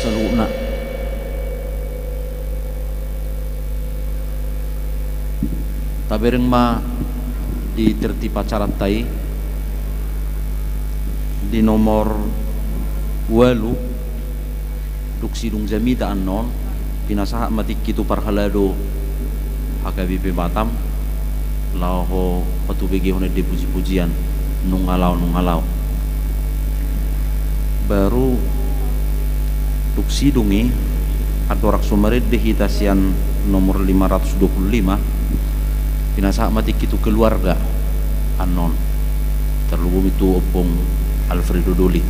saluna tabereng ma di tertib acara tai di nomor 8 duk sidung jamida anon pinasaha matik kitu parhalado HKBP Batam laho patubege hone de puji-pujian nungalau baru duk sidungi adorak sumarid de hitasian nomor 525 pinasaha matik kitu keluarga anon terlubung itu opong Alfredo Doli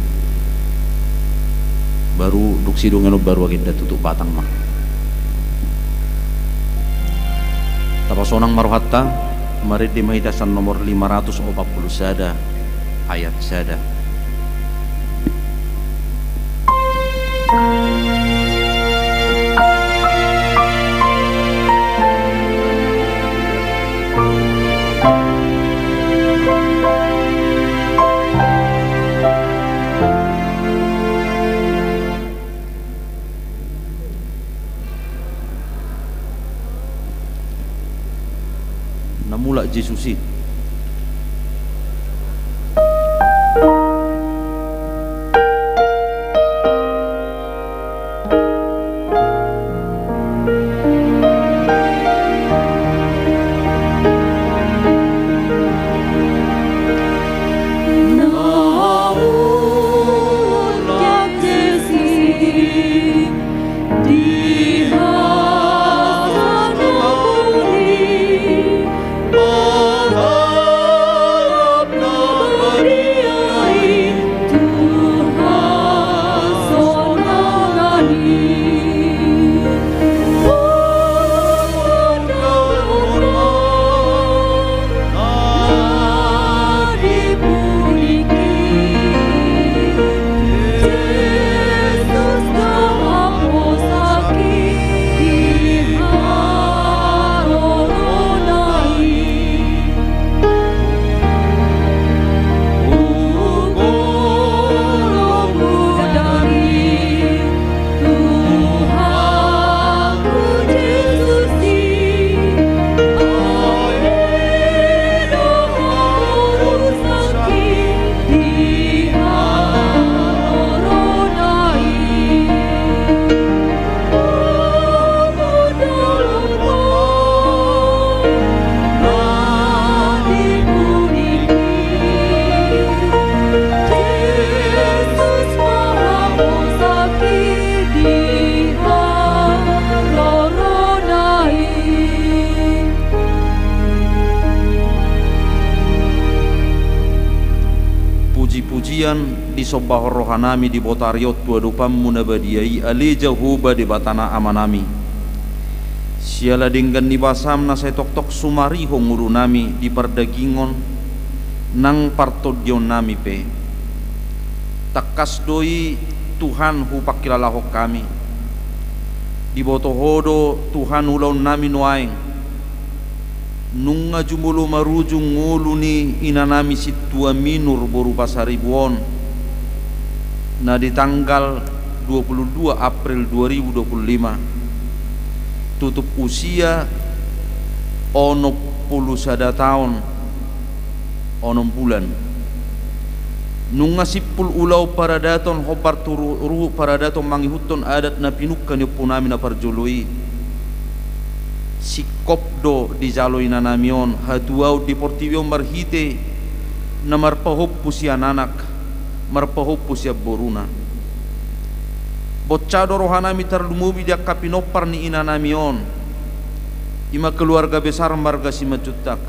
baru duk sidungan baru agenda tutup batang mah tapasonang maruhatta marid di mahitasan nomor 540 sada ayat sada namula Jesusi di sobah rohanami di botariot tua dupam munabadiyai aleja huba di batana amanami siala dinggan di basam na saya tok sumari honguru nami di perdagingon nang partodion nami pe takas doi Tuhan hu pakilalahok kami di botohodo Tuhan ulaun nami nuaing nunga jumulu marujung ngulu ni inanami situa minur boru pasaribuon na di tanggal 22 April 2025 tutup usia 60 sada tahun 6 bulan nunga sipul ulau para daton hobar turu ruhu para daton mangihuton adat na pinukkan yopunami na parjului sikopdo di jaloi nanamion haduau di portivio marhite na marpahop pusia nanak marpahop pusia boruna bocado rohanami tarlumubi dia kapinopar ni inanamion ima keluarga besar marga simajutak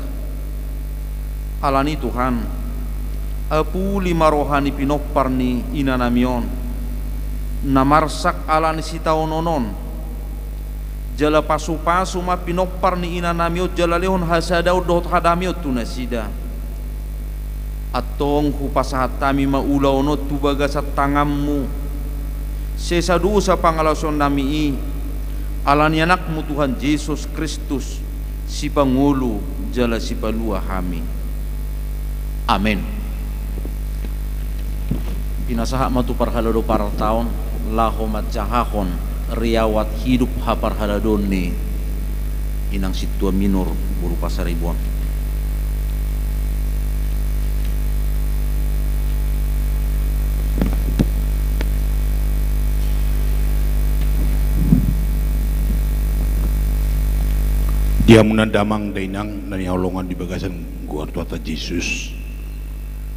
alani Tuhan apu lima rohani pinopar ni inanamion na marsak alani sitaononon jala pasu-pasu ma pinopar ni inanamiot jala lehon hasadau dohot hadamiot tunasida atong hupasahatami maulaono tubaga sa tangammu sesadu sa pangalason nami alani anakmu Tuhan Yesus Kristus si Pangulo jala si palua kami amin pinasaha matu parhalado para taon lahomat cahakon riawat hidup hapar haladoni inang situa minur buru pasaribon. Dia menandamang dainang na niaulungan di bagasan gua tuata Yesus.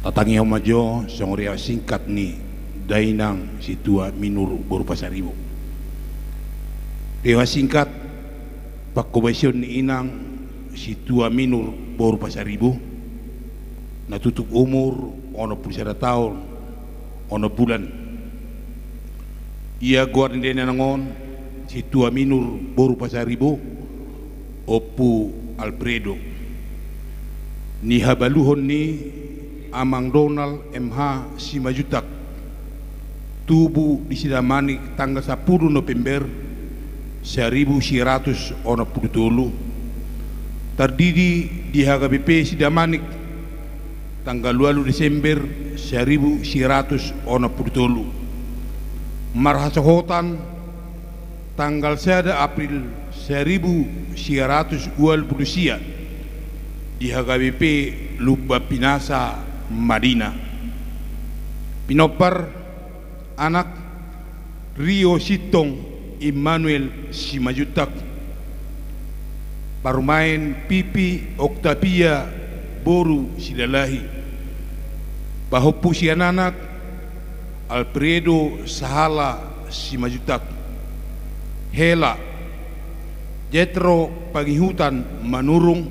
Tatangi homajo songria singkat ni dainang situa minur boru pasaribu. Dia singkat pakobasion ni inang situa minur boru pasaribu. Na tutup umur ono pusara tahun ono bulan. Ia gua ni nangon situa minur boru pasaribu. Opu Alfredo ni habaluhon ni Amang Donald MH Simajutak tubuh di Sidamani tanggal 10 November 1960 terdiri di HKBP Sidamanik tanggal 2 Desember 1960 marhasohotan tanggal 1 April 1920 di HKBP Lubba Pinasa Madinah. Pinopar anak Rio Sitong Emmanuel Simajutak, parumain Pipi Oktavia Boru Sidalahi, bahopu si anak Alfredo Sahala Simajutak, Hela Jetro Pagihutan Manurung,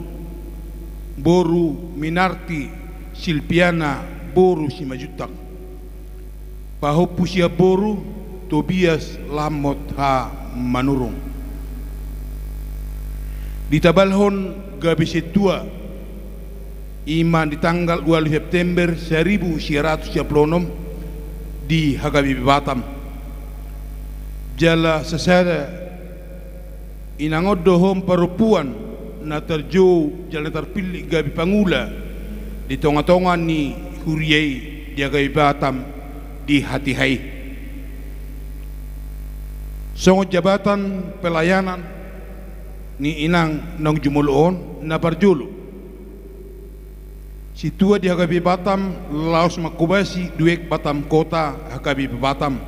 Boru Minarti Silpiana Boru Simajutak, Pahopusia Boru Tobias Lamot Ha Manurung. Di Tabalhon Gabisetua Iman di tanggal 2 September 1936 di HKBP Batam. Jala sesada inangodohom perempuan na terjo jalan terpilih gabi pangula di tonga-tonga ni huriai dia gabi Batam di hati hai. Songo jabatan pelayanan ni inang nang jumuluon na parjulu situa di HKBP Batam laos makubasi duek Batam kota HKBP Batam.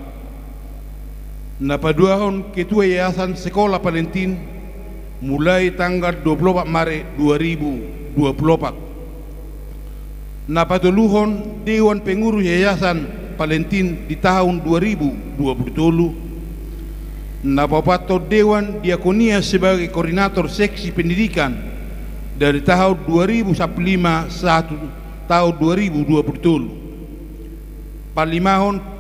Napaduahon ketua yayasan sekolah Valentin mulai tanggal 24 Maret 2024. Napatuluhon Dewan Pengurus Yayasan Valentin di tahun 2027. Napapato Dewan Diakonia sebagai koordinator seksi pendidikan dari tahun 2015 sampai tahun 2027. Palimahon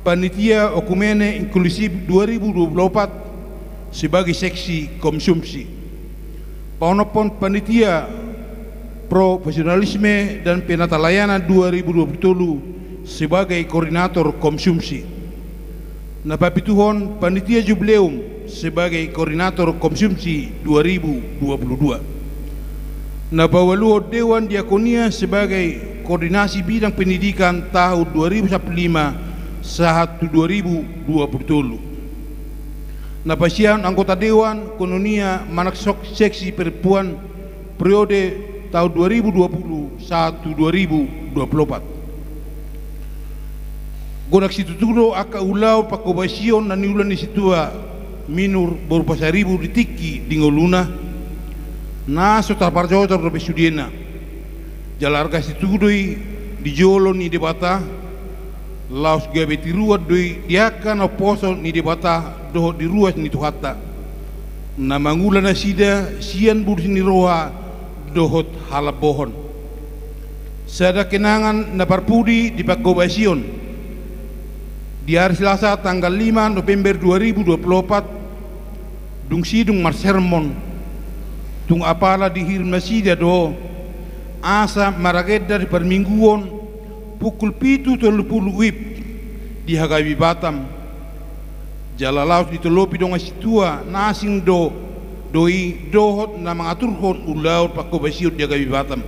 Panitia Okumene Inklusif 2024 sebagai seksi konsumsi. Paunopon Panitia Profesionalisme dan Penata Layanan 2027 sebagai koordinator konsumsi. Napapituhon Panitia Jubileum sebagai koordinator konsumsi 2022. Napawaluo Dewan Diakonia sebagai koordinasi bidang pendidikan tahun 2015 saat 2020. Napasian anggota Dewan Kononia Manaksok Seksi Perempuan periode tahun 2020 saat 2024. Gonak situtulo aka ulau pakobasion na niulan ni situa minur boru pasaribu ditiki dingoluna na sota parjotor robe sudiena jalarga situdoi di jolo ni debata laos gabe tiruat doi diakan oposo ni debata doho di ruas ni tuhata na mangula na sida sian bursi ni roha dohot halabohon sada kenangan na parpudi di pakobasion di hari Selasa tanggal 5 November 2024 dung sidung marsermon tung apala di hirma sida do asa marageda di permingguan pukul 7.30 WIB di HKBP Batam jalalaus ditolopi dong asitua nasing doi dohot na mengatur hon ulau pakobasiut di HKBP Batam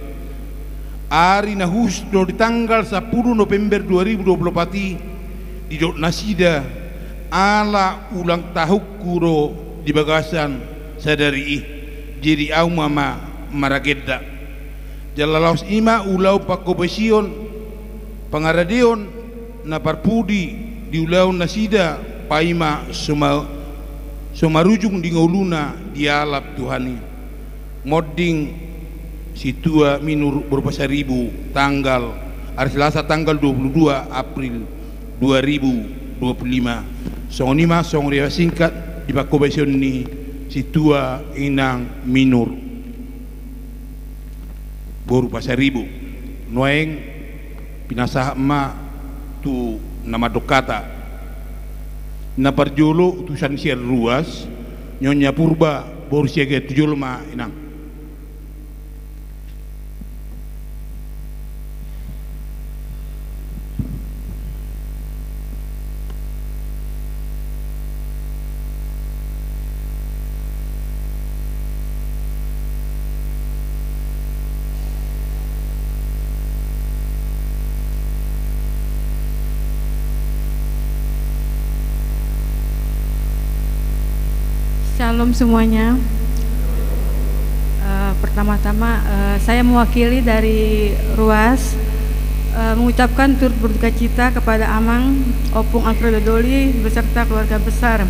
ari na husdo di tanggal 10 November 2024 di dot nasida ala ulang tahun kuro di bagasan sadari jadi au mama marageda jalalaus ima ulau pakobesion pangaradion na parpudi di ulau nasida paima somarujung di ngoluna di alap Tuhani modding situa minur Boropasaribu tanggal hari Selasa tanggal 22 April 2025 songonima song rewa singkat di pakobesion ni situa inang minur Boropasaribu noeng pinasah ma tu nama dokata na parjolo utusan siar ruas nyonya purba borsiaga tujul ma inang. Shalom semuanya. Pertama-tama saya mewakili dari Ruas mengucapkan turut berduka cita kepada Amang Opung Alfredo Doli beserta keluarga besar.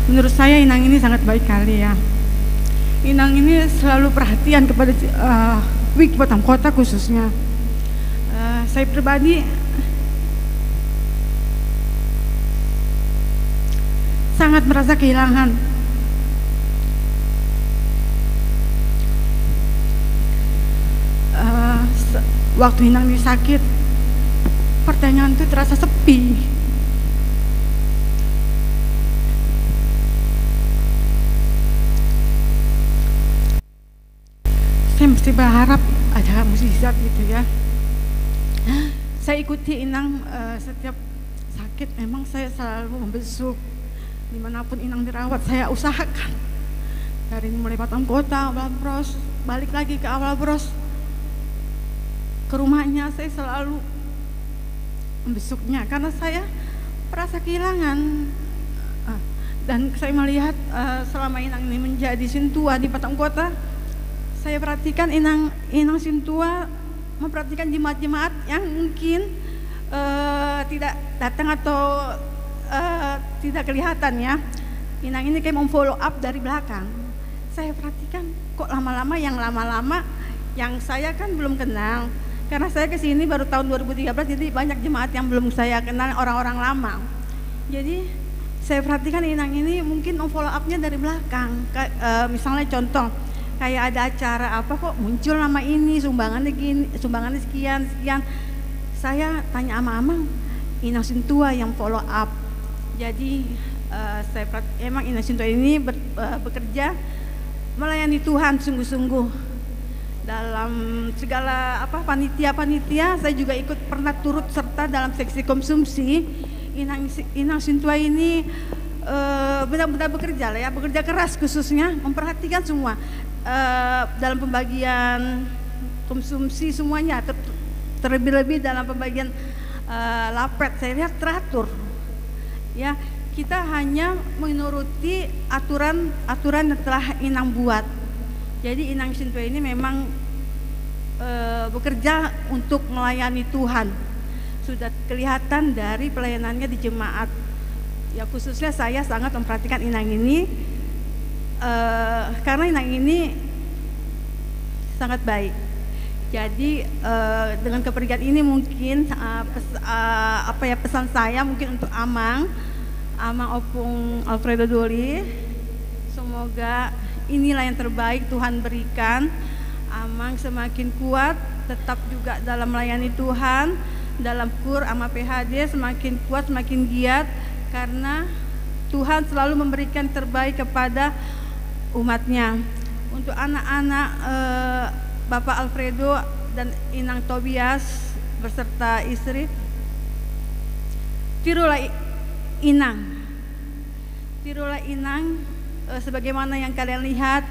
Menurut saya Inang ini sangat baik kali ya. Inang ini selalu perhatian kepada Wik Batam Kota khususnya. Saya pribadi sangat merasa kehilangan. Waktu Inang sakit, pertanyaan itu terasa sepi. Saya mesti berharap ada mukjizat gitu ya. Saya ikuti Inang setiap sakit, memang saya selalu membesuk dimanapun Inang dirawat. Saya usahakan dari mulai Batam Kota, Awal Bros, balik lagi ke Awal Bros, ke rumahnya saya selalu membesuknya karena saya merasa kehilangan. Dan saya melihat selama Inang ini menjadi sintua di Batam Kota, saya perhatikan Inang sintua memperhatikan jemaat-jemaat yang mungkin tidak datang atau tidak kelihatan ya. Inang ini kayak memfollow up dari belakang. Saya perhatikan kok lama-lama yang saya kan belum kenal. Karena saya kesini baru tahun 2013, jadi banyak jemaat yang belum saya kenal, orang-orang lama. Jadi saya perhatikan Inang ini mungkin memfollow upnya dari belakang. Misalnya contoh, kayak ada acara apa kok muncul nama ini, sumbangannya gini, sumbangannya sekian. Saya tanya sama Amang, Inang Sintua yang follow up. Jadi emang Inang Sintua ini bekerja melayani Tuhan sungguh-sungguh dalam segala panitia. Saya juga ikut pernah turut serta dalam seksi konsumsi. Inang Sintua ini benar-benar bekerja lah ya, bekerja keras khususnya memperhatikan semua. Dalam pembagian konsumsi semuanya, terlebih-lebih dalam pembagian lapret saya lihat teratur ya. Kita hanya menuruti aturan yang telah Inang buat. Jadi Inang Sintua ini memang bekerja untuk melayani Tuhan, sudah kelihatan dari pelayanannya di jemaat ya. Khususnya saya sangat memperhatikan Inang ini karena Inang ini sangat baik. Jadi dengan kepergian ini mungkin pesan saya mungkin untuk Amang Opung Alfredo Doli, semoga inilah yang terbaik Tuhan berikan. Amang semakin kuat, tetap juga dalam melayani Tuhan, dalam KUR sama PHD semakin kuat, semakin giat, karena Tuhan selalu memberikan terbaik kepada umatnya. Untuk anak-anak Bapak Alfredo dan Inang Tobias beserta istri, tirulah Inang sebagaimana yang kalian lihat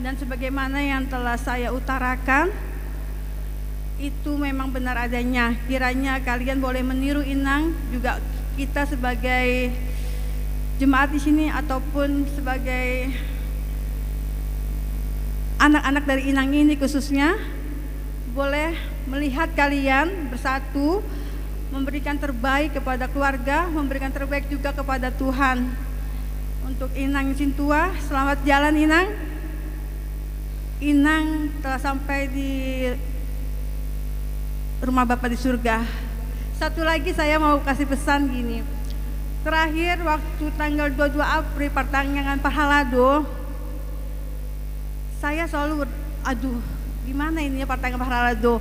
dan sebagaimana yang telah saya utarakan. itu memang benar adanya. Kiranya kalian boleh meniru Inang, juga kita sebagai jemaat di sini ataupun sebagai anak-anak dari Inang ini khususnya, boleh melihat kalian bersatu memberikan terbaik kepada keluarga, memberikan terbaik juga kepada Tuhan. Untuk Inang Sintua, selamat jalan Inang. Inang telah sampai di rumah Bapa di surga. Satu lagi saya mau kasih pesan gini. Terakhir waktu tanggal 22 April pertandingan Parhalado, saya selalu aduh gimana ini ya pertandingan Parhalado.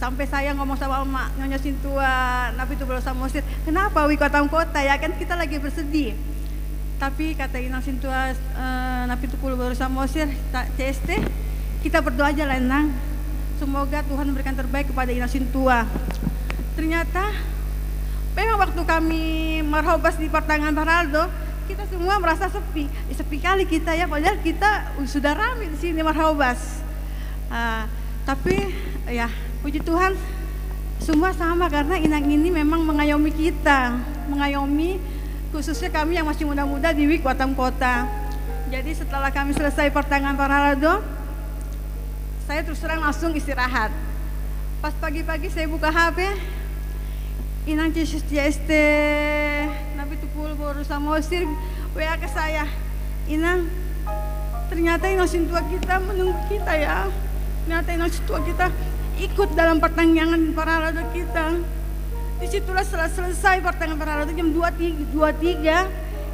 Sampai saya ngomong sama Mak Nyonya Sintua, Nabi itu berusaha musir, kenapa Wiko Kota ya kan kita lagi bersedih. Tapi kata Inang Sintua, Nabi itu berusaha musir, CST, kita berdoa aja lah Inang. Semoga Tuhan memberikan terbaik kepada Inang Sintua. Ternyata memang waktu kami merhobas di pertandingan Parhalado, kita semua merasa sepi. Sepi kali kita ya, padahal kita sudah ramai di sini merhobas. Tapi ya puji Tuhan semua sama karena Inang ini memang mengayomi kita, mengayomi khususnya kami yang masih muda-muda di Wik Batam Kota. Jadi setelah kami selesai pertandingan Parhalado, saya terus terang langsung istirahat. Pas pagi-pagi saya buka HP, Inang CST Nabi Tukul berusaha mosir WA ke saya, Inang, ternyata Inang Sintua kita menunggu kita ya. Ternyata Inang Sintua kita ikut dalam pertandingan Parhalado kita. Disitulah setelah selesai pertandingan Parhalado jam 23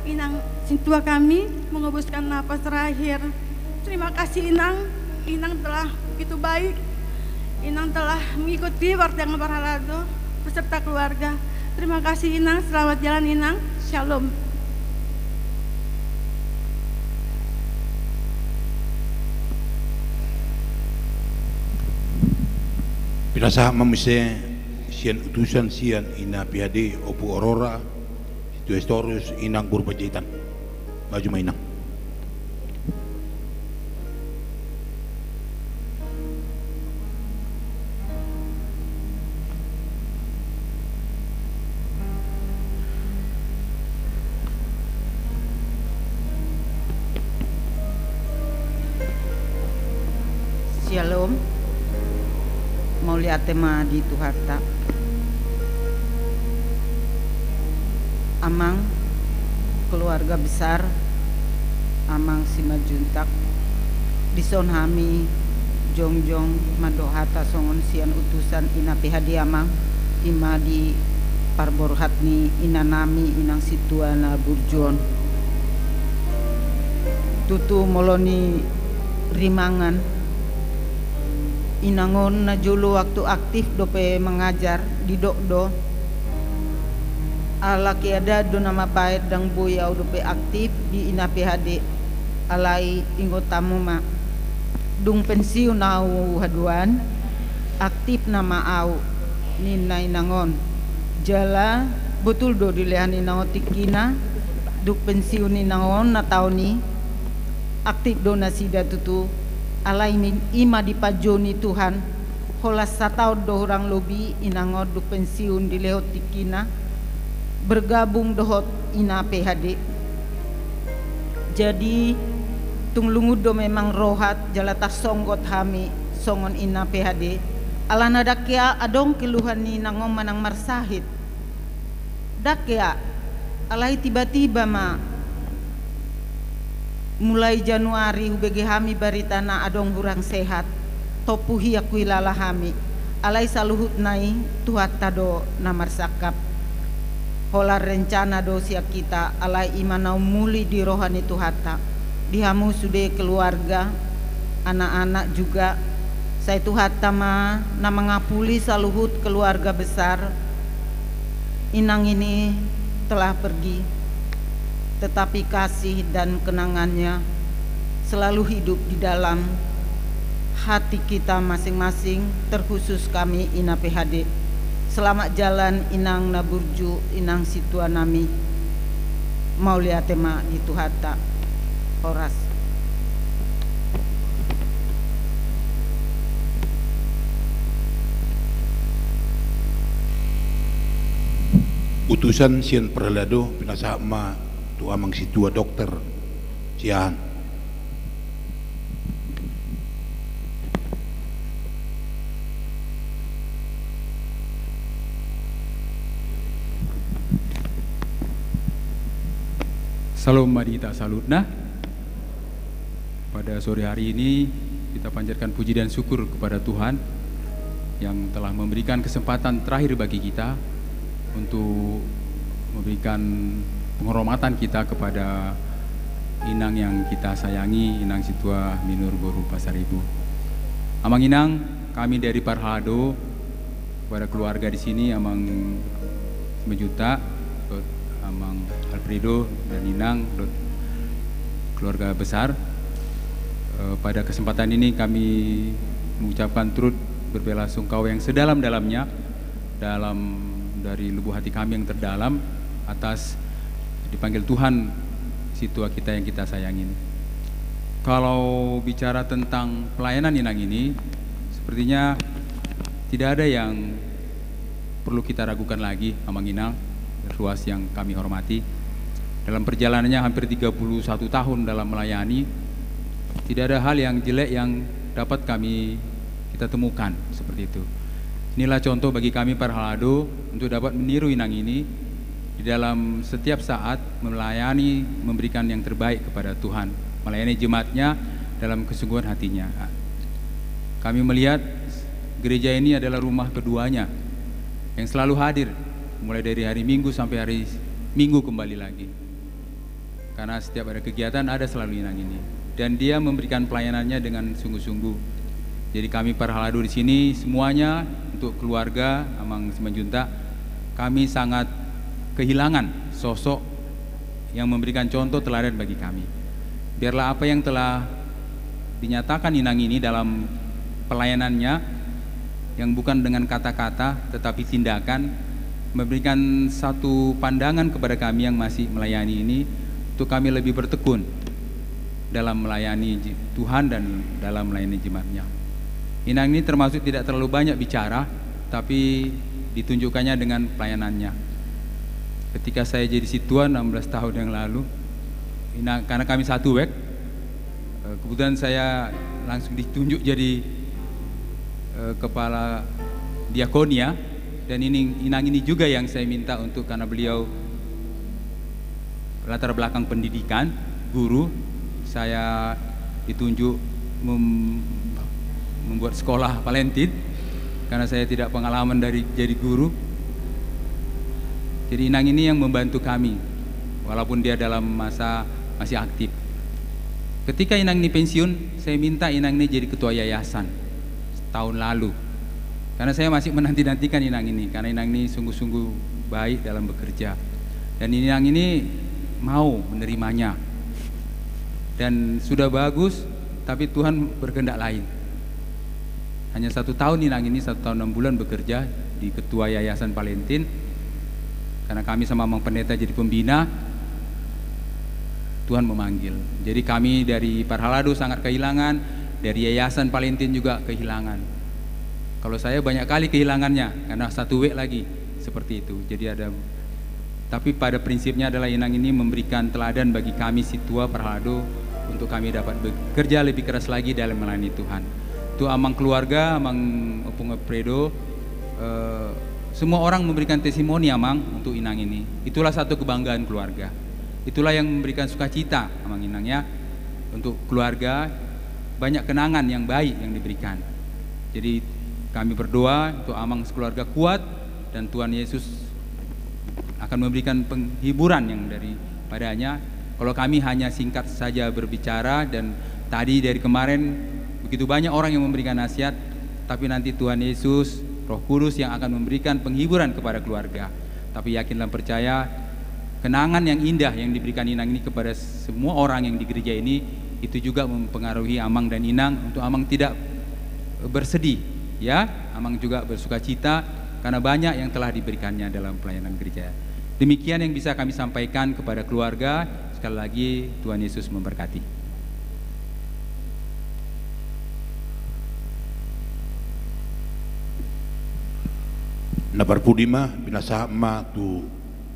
Inang Sintua kami mengembuskan napas terakhir. Terima kasih Inang. Inang telah begitu baik. Inang telah mengikuti pertandingan Parhalado beserta keluarga. Terima kasih Inang. Selamat jalan Inang. Shalom. Pinasa mamise sian utusan sian ina PHD Opu Aurora itu Estorus Inang Burpajitan. Maju mainang. Shalom. Mau lihat tema di Tuharta. Amang keluarga besar Amang Simajuntak dison hami jongjong madohata songon sian utusan ina PHD Amang ima di parborhatni ina nami Inang Sintua na Burjon tutu moloni rimangan Inangon na julu waktu aktif dope mengajar di dokdo alaki ada do nama baik dang buyau dope aktif di ina PHD alai inggo tamu ma dung pensiun au haduan aktif nama au nina Inangon jala betul do dilehan Inangon tikina duk pensiun Inangon na tauni aktif do nasida tutu alai ima dipajoni Tuhan holas satau dohorang lobi Inangon du pensiun di lehot tikina bergabung dohot ina PHD jadi tunglungud do memang rohat jalata songgot hami songon ina PHD alana dakia adong keluhan ni Inangon manang marsahit dakia alai tiba-tiba ma mulai Januari hubege hami baritana adong hurang sehat topuhi aku ilala hami alai saluhut nai tuhat tado namar sakap holar rencana dosia kita alai imanau muli di rohani tuhata dihamu sude keluarga anak-anak juga saya tuhata ma nama ngapuli saluhut keluarga besar Inang ini telah pergi tetapi kasih dan kenangannya selalu hidup di dalam hati kita masing-masing, terkhusus kami ina PHD. Selamat jalan Inang Naburju, Inang Sintua nami. Mau lihat tema itu hata Horas. keputusan sian perlado pinasama tu amang situa dokter sian. Salam Madita Salutna. Pada sore hari ini kita panjatkan puji dan syukur kepada Tuhan yang telah memberikan kesempatan terakhir bagi kita untuk memberikan penghormatan kita kepada inang yang kita sayangi, Inang Situa Minur Boru Pasaribu. Amang Inang, kami dari Parhalado, kepada keluarga di sini, Amang Mejuta, Amang Alfredo dan Inang, keluarga besar. Pada kesempatan ini kami mengucapkan turut berbelasungkawa yang sedalam-dalamnya dari lubuk hati kami yang terdalam atas dipanggil Tuhan situa kita yang kita sayangin. Kalau bicara tentang pelayanan Inang ini, sepertinya tidak ada yang perlu kita ragukan lagi, Amang Inang, ruas yang kami hormati. Dalam perjalanannya hampir 31 tahun dalam melayani, tidak ada hal yang jelek yang dapat kita temukan seperti itu. Inilah contoh bagi kami Parhalado untuk dapat meniru Inang ini di dalam setiap saat melayani, memberikan yang terbaik kepada Tuhan, melayani jemaatnya dalam kesungguhan hatinya. Kami melihat gereja ini adalah rumah keduanya yang selalu hadir, mulai dari hari Minggu sampai hari Minggu kembali lagi. Karena setiap ada kegiatan ada selalu Inang ini, dan dia memberikan pelayanannya dengan sungguh-sungguh. Jadi kami Parhalado di sini semuanya untuk keluarga Amang Simanjuntak, kami sangat kehilangan sosok yang memberikan contoh teladan bagi kami. Biarlah apa yang telah dinyatakan Inang ini dalam pelayanannya, yang bukan dengan kata-kata tetapi tindakan, memberikan satu pandangan kepada kami yang masih melayani ini, untuk kami lebih bertekun dalam melayani Tuhan dan dalam melayani jemaatnya. Inang ini termasuk tidak terlalu banyak bicara, tapi ditunjukkannya dengan pelayanannya. Ketika saya jadi situa 16 tahun yang lalu, karena kami satu wek, kebetulan saya langsung ditunjuk jadi kepala diakonia, dan Inang ini juga yang saya minta untuk, karena beliau latar belakang pendidikan, guru, saya ditunjuk membuat sekolah Valentin karena saya tidak pengalaman dari jadi guru. Jadi Inang ini yang membantu kami walaupun dia dalam masa masih aktif. Ketika Inang ini pensiun, saya minta Inang ini jadi ketua yayasan tahun lalu, karena saya masih menanti-nantikan Inang ini, karena Inang ini sungguh-sungguh baik dalam bekerja, dan Inang ini mau menerimanya. Dan sudah bagus, tapi Tuhan berkehendak lain. Hanya 1 tahun Inang ini, 1 tahun 6 bulan bekerja di ketua yayasan Valentin, karena kami sama Mang Pendeta jadi pembina. Tuhan memanggil. Jadi kami dari Parhalado sangat kehilangan, dari yayasan Valentin juga kehilangan. Kalau saya banyak kali kehilangannya, karena 1 week lagi seperti itu. Jadi tapi pada prinsipnya adalah Inang ini memberikan teladan bagi kami situa Parhalado untuk kami dapat bekerja lebih keras lagi dalam melayani Tuhan. Itu Amang keluarga, Amang Opung Alfredo, semua orang memberikan testimoni Amang untuk Inang ini. Itulah satu kebanggaan keluarga. Itulah yang memberikan sukacita Amang Inang ya. Untuk keluarga banyak kenangan yang baik yang diberikan. Jadi kami berdoa untuk Amang sekeluarga kuat, dan Tuhan Yesus akan memberikan penghiburan yang daripadanya. Kalau kami hanya singkat saja berbicara, dan tadi dari kemarin begitu banyak orang yang memberikan nasihat, tapi nanti Tuhan Yesus, Roh Kudus yang akan memberikan penghiburan kepada keluarga. Tapi yakinlah, percaya, kenangan yang indah yang diberikan Inang ini kepada semua orang yang di gereja ini, itu juga mempengaruhi Amang dan Inang untuk Amang tidak bersedih, ya. Amang juga bersukacita karena banyak yang telah diberikannya dalam pelayanan gereja. Demikian yang bisa kami sampaikan kepada keluarga. Sekali lagi Tuhan Yesus memberkati. Na parpudima binasama tu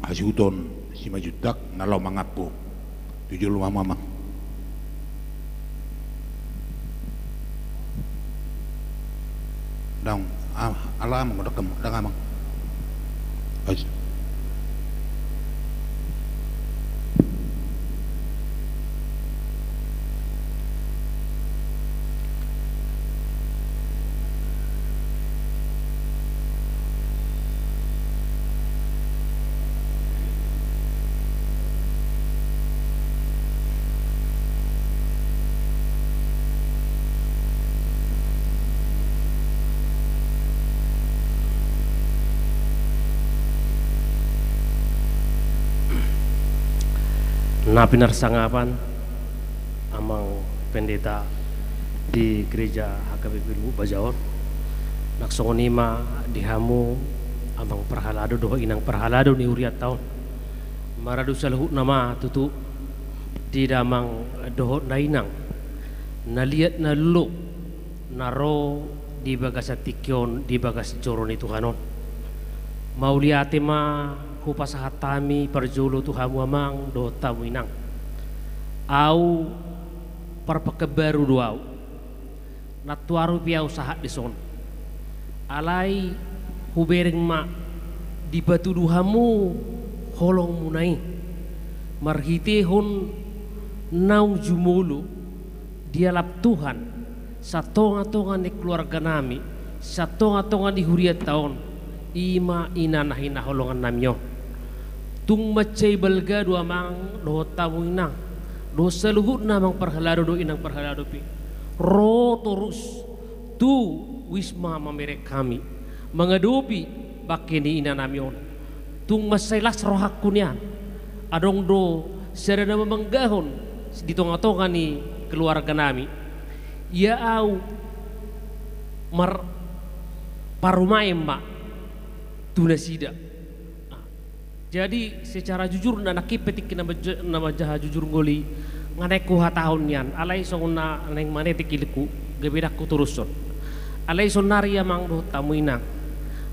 hasiuton si majutak nalau mangapo tujuh lu mama dong alam udah kem udah ngamang na pinarsangapan amang pendeta di gereja HKBP Bajaor naksongonima dihamu amang perhalado doho inang perhalado ni uriat taon maradu saluhut nama tutu di damang doho na inang naliat na luluk naro di bagas atikyon di bagas joron itu Tuhanon mauliate ma kupasahatami perjulu Tuhamu amang do tamu inang au parpakebaru doau natuaru pia usaha dison alai hubereng ma di batu duhamu holong munai marhitehon naung jumulu dialap Tuhan satonga-tonga ni keluarga nami satonga-tonga di huriat taon ima inanahina holongan namyo tung macay balga do amang do tamu inang do saluhut namang perhalado do inang perhalado pi ro torus tu wisma mamerek kami mengadopi bakini inanamyon tung masailas rohakku nian adong do serana memenggahon di tonga-tonga ni keluarga nami ya au mar parumai mak tunasida. Jadi secara jujur nak petik nama jaha jujur ngoli nganeku hatahun yan alai sona neng manetik iliku gebedaku turuson alai sonari amang do tamu inang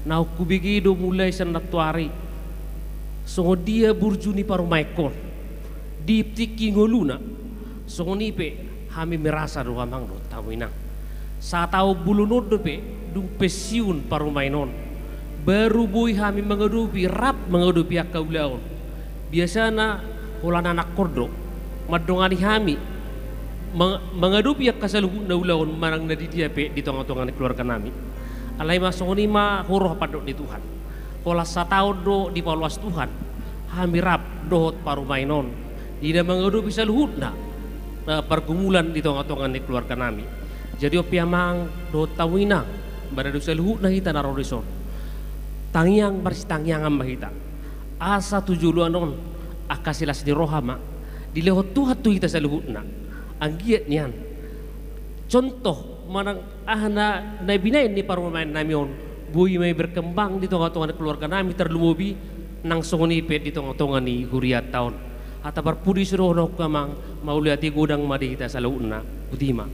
nau kubigi do mulai senatuari songo dia burjuni parumaikon di tiki ngoluna songo nipe hami merasa do amang do tamu inang saat tahu bulunod do pe dung pesiun parumainon baru boy kami mengedupi rap mengedupi akaulaon biasana holan anak kordo madongani kami mengedupi akasaluhu naulaon marang nadi dia pe di tongah-tongah keluarga nami alai masoni ma horoh padok di Tuhan hola satao do di paluas Tuhan kami rap dohot parumainon tidak mengedupi saluhutna pergumulan di tongah-tongah keluarga nami jadi opiamang dohot tawina baradu saluhutna hita narorison tangiang baris tangiang ambahita asa tujuan on akasilas di rohama di lehot Tuhan tu kita saluhutna anggiat nian contoh manang ahna nabina ini parumain namion bui may berkembang di tongah-tongah keluarga nami terlumubi nang songonipet di tongah-tongah ni huriat tahun atau berpudi suruh nok kamang mauliati gudang madi kita saluhutna budima.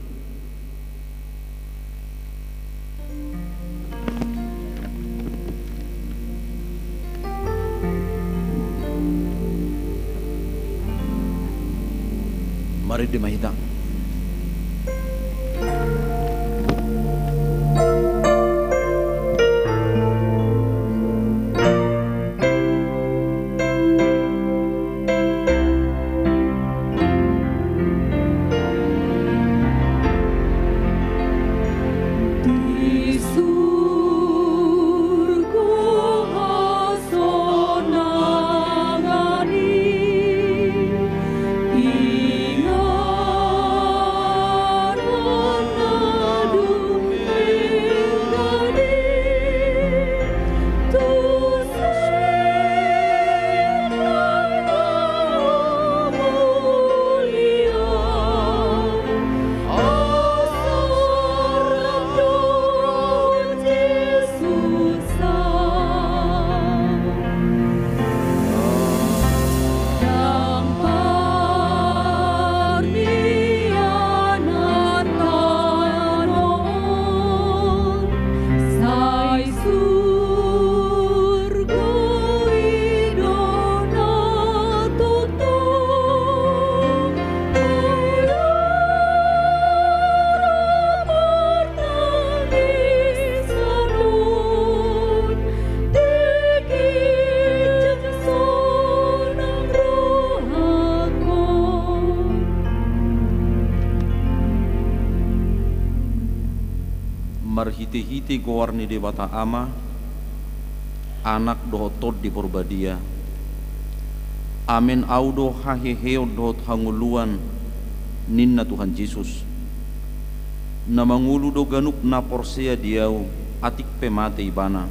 Mari dimahitang. Ingat hite goarni de bata ama anak dohotod di porbadia. Amen audo haheheo dohot hanguluan ninna Tuhan Yesus. Na mangulu do ganuk na porsea diau atik pe mate ibana.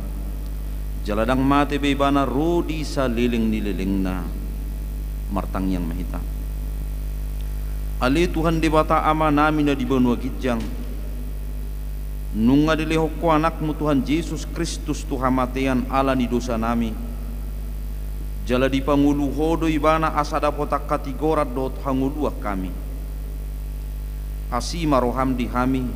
Jaladang mate be ibana rodi sa liling nililing na martang yang mahita. Ali Tuhan di bata ama nami na di benua gijang. Nunga dileho ko anakmu Tuhan Yesus Kristus Tuhan matean ala ni dosa nami. Jala di pangulu hodo ibana asada potak katigorat dot hanguluah kami. Asima roham di hami.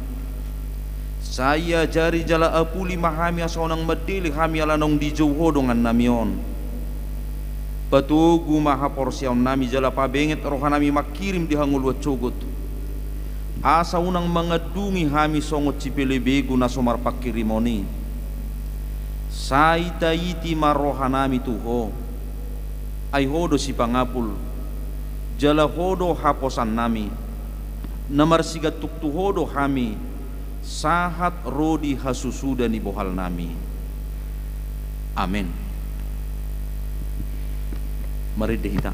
Saya jari jala apuli mahami asonang medili hami ala nong di jauh dengan namion. Patugu maha porsiaon nami jala pabenget rohanami makirim di hanguluah cogot. Asa unang mengedungi hami songot cipelebegu na somar pakirimoni. Saita iti marohanami tuho. Ay hodo si pangapul. Jala hodo haposan nami. Namar sigat tuktu hodo hami. Sahat rodi hasusuda ni bohal nami. Amin. Mari dihita.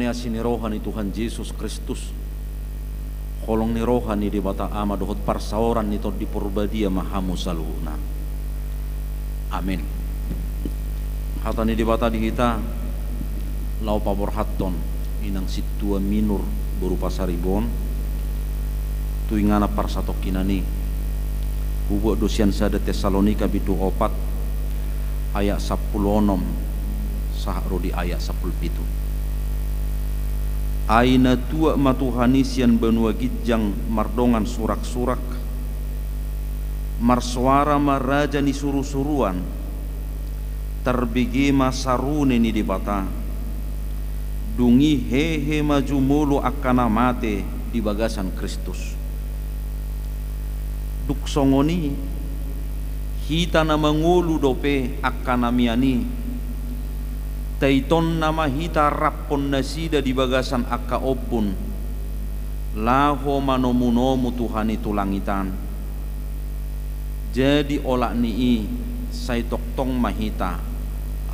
Asini rohani Tuhan Yesus Kristus kolong ni rohani di bata ama dohot parsaoran nito di purbadia mahamu saluna. Amin. Hatani di bata di kita lau pabor hatton inang situa minur berupa saribon tuingana parsatok kinani hubo dosian sada Tesalonika bitu opat ayat 10 sahro di ayat 10. Aina tua matuhanisian benua gijang mardongan surak-surak marsuara maraja ni suru-suruan terbigi masarune ni dibata dungi hehe maju mulu akana mate di bagasan Kristus duk songoni hita na mangulu dope akana miani taiton nama hita rappon nasida di bagasan akka obun laho manomunomu Tuhani tulangitan jadi olak nii say toktong mahita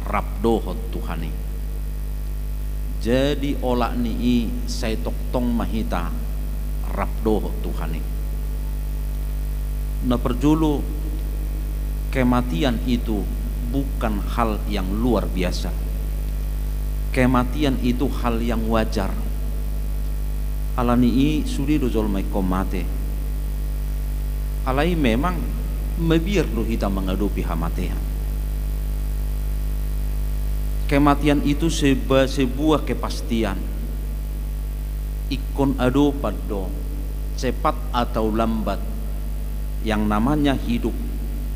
rapdohot Tuhani jadi olak nii say toktong mahita rapdohot Tuhani na perjulu kematian itu bukan hal yang luar biasa. Kematian itu hal yang wajar. Alani sudi dojol mai komate. Alai memang Mabiar lo kita menghadapi kematian. Kematian itu sebuah kepastian. Ikon ado pado, cepat atau lambat, yang namanya hidup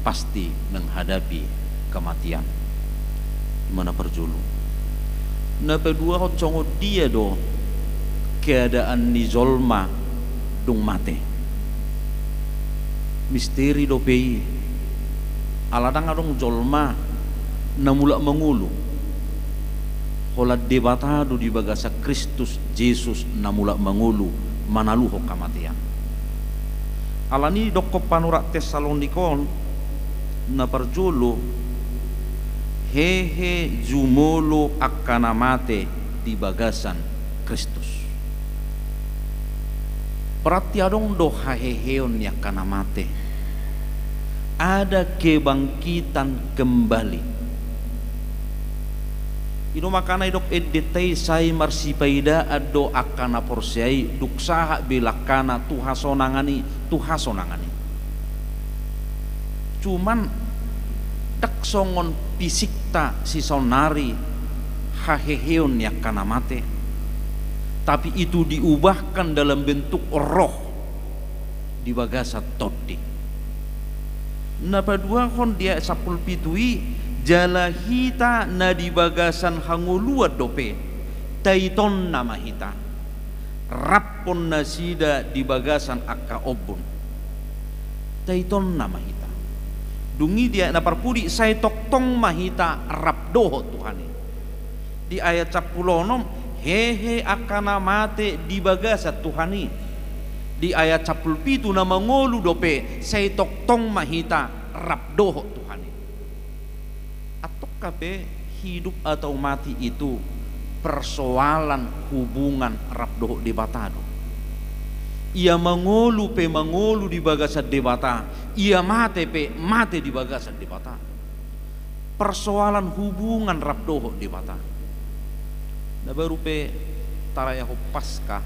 pasti menghadapi kematian. Mana perjulu? Napa dua congo dia do keadaan ni zolma dung mate. Misteri do pei. Aladang adong zolma namula mengulu. Holat debatado di bagasa Kristus Yesus namula mengulu manaluho kematian. Alani doko panurak Tesalonikon na perjolo hehe jumolo akana mate di bagasan Kristus. Berarti adong do haheheon ya kana mate. Ada kebangkitan kembali. Ino makana idok edetay say marsipaida ado akana porsiay duksaha bilakana tuhasonangani. Cuman daksongon pisikta si sonari haheheon ya kana mate. Tapi itu diubahkan dalam bentuk roh di bagasa todi. Napa dua kon dia sapul pitui jalahita na di bagasan hanguluat dope taiton nama hita rappon nasida di bagasan akka obun taiton nama hita dungi dia na parpudi say toktong mahita rapdoho Tuhani di ayat 10 hehe akana mate di bagasa Tuhani di ayat 17 na mangolu dope say toktong mahita rapdoho Tuhani. Kape hidup atau mati itu persoalan hubungan rabdoh debatado. Ia mangolu di bagasa debata, ia mate di bagasa debata. Persoalan hubungan rabdoh debata. Na baru pe tarayaho pasca.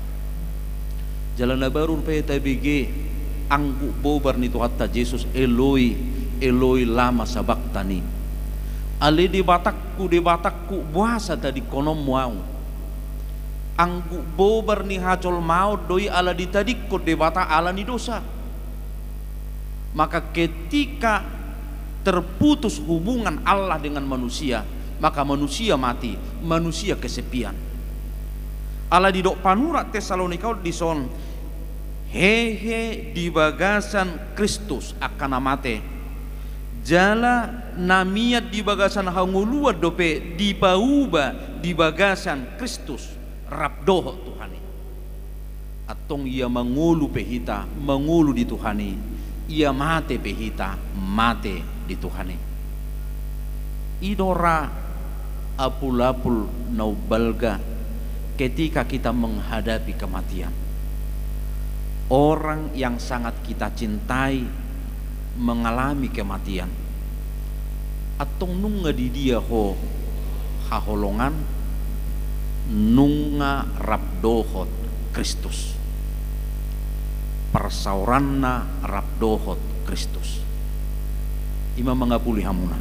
Jalan na baru pe TBG anggu bobar ni Tuhatta Yesus Eloi lama sabaktani. Ali di batakku buasa tadi konom mau anggu bobar ni hacol mau doi ala ditadikko debata ala ni dosa. Maka ketika terputus hubungan Allah dengan manusia, maka manusia mati, manusia kesepian. Allah di dok panurak Tesalonika di son hehe di bagasan Kristus akan amate jala namiat di bagasan hanguluat dope di pauba di bagasan Kristus rabdoho Tuhani atong ia mengulu pehita mengulu di Tuhani ia mate pehita mate di Tuhani idora apul-apul naubalga ketika kita menghadapi kematian. Orang yang sangat kita cintai mengalami kematian atau nunga di dia ho haholongan nunga rabdohot Kristus persauranna rabdohot Kristus ima mengapuli hamuna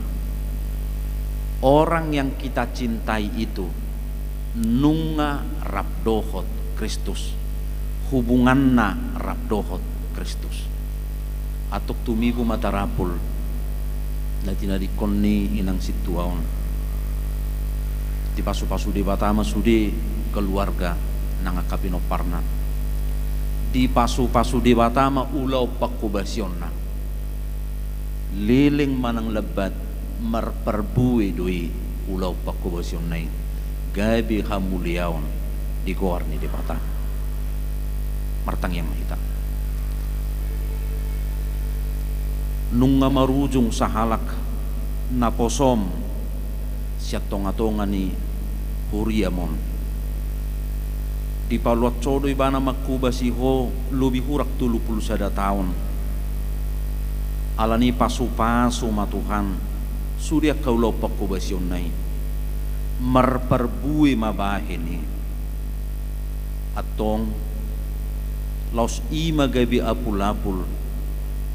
orang yang kita cintai itu nunga rabdohot Kristus hubunganna rabdohot Kristus atok tumibu matarapul na tinadikonni inang situaon di pasu-pasu di batama sudi keluarga nangakapinoparna di pasu-pasu di batama ulau pakubasionna liling manang lebat marperbui doi ulau pakubasionnai gabi hamuliaon di goarni di batama martang yang mahita nunga marujung sahalak naposom siatonga-tonga ni huriamon di paluat codo ibana makubasi ho lubi hurak 30 tahun alani pasu-pasu matuhan surya kaulau pakubasionai marperbui mabahini atong laos ima gabi apul-apul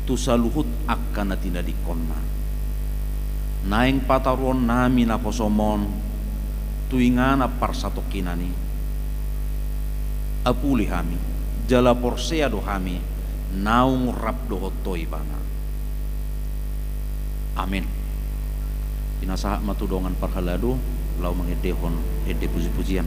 tu saluhut akan natina dikonna naing pataruan nami na posomon tuingana parsatokinani apuli hami jala porsea do hami naung rap do hotoi bana. Amin. Pinasaha matudongan parhalado lau mangedehon ede puji-pujian.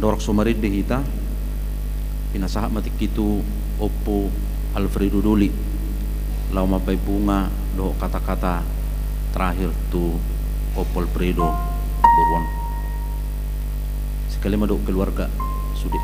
adorok somarid dehita pinasaha matik kitu Oppo Alfredo Duli lau mapai bunga do kata-kata terakhir tu Oppo Alfredo Burwon sekali madok keluarga sudah.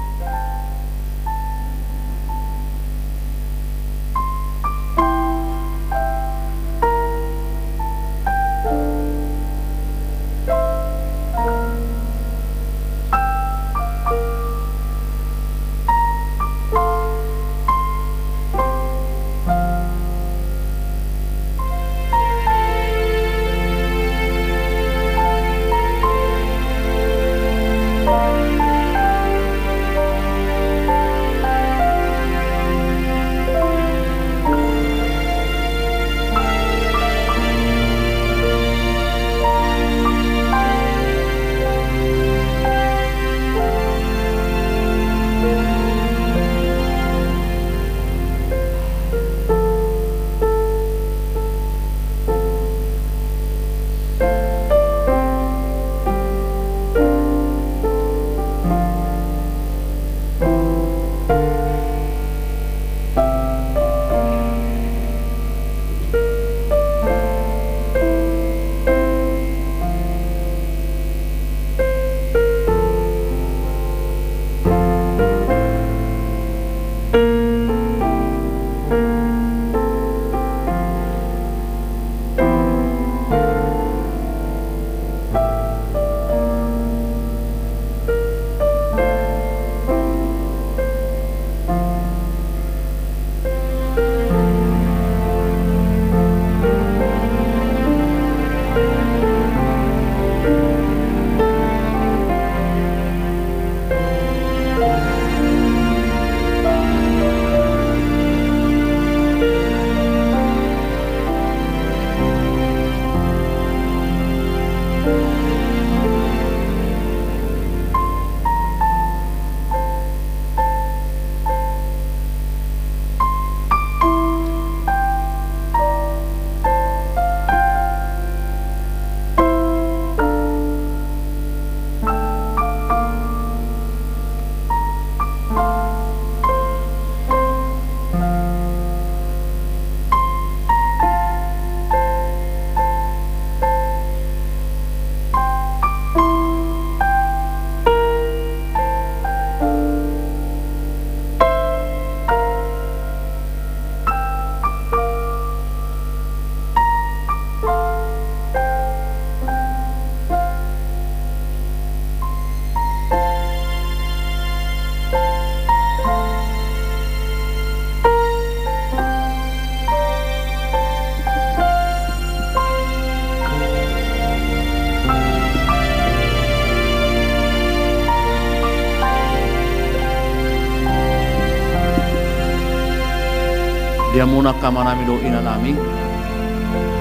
dia muna kamanami do ina nami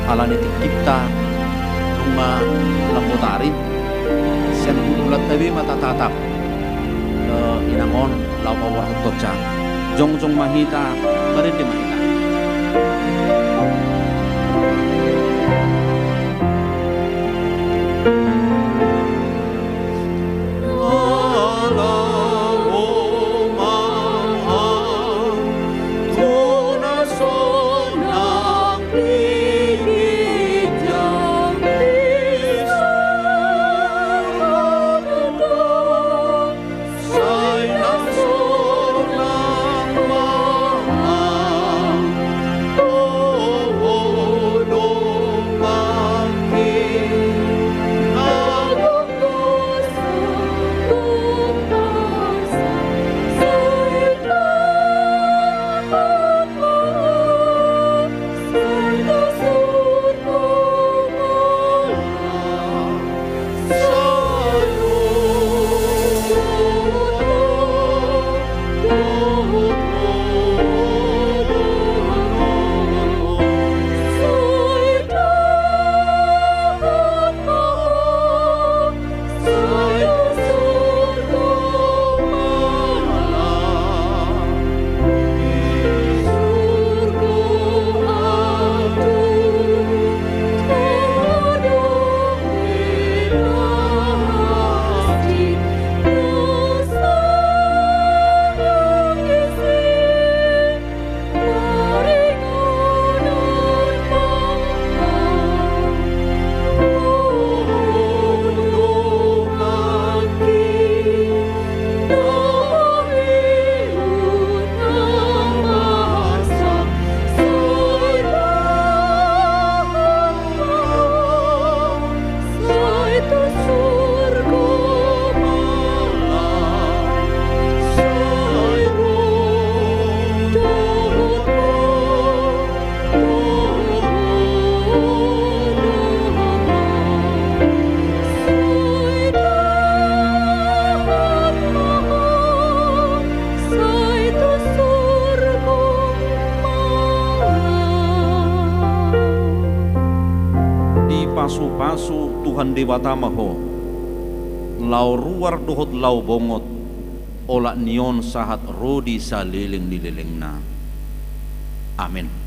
ala netik kita bunga lambotari sen ulat tabi mata tatap inangon lau pawar toca jong mahita pada di mahita pasu-pasu Tuhan Dewata Maho lau ruar dohot lau bongot olak nion sahat rodi saliling dilelengna. Amin.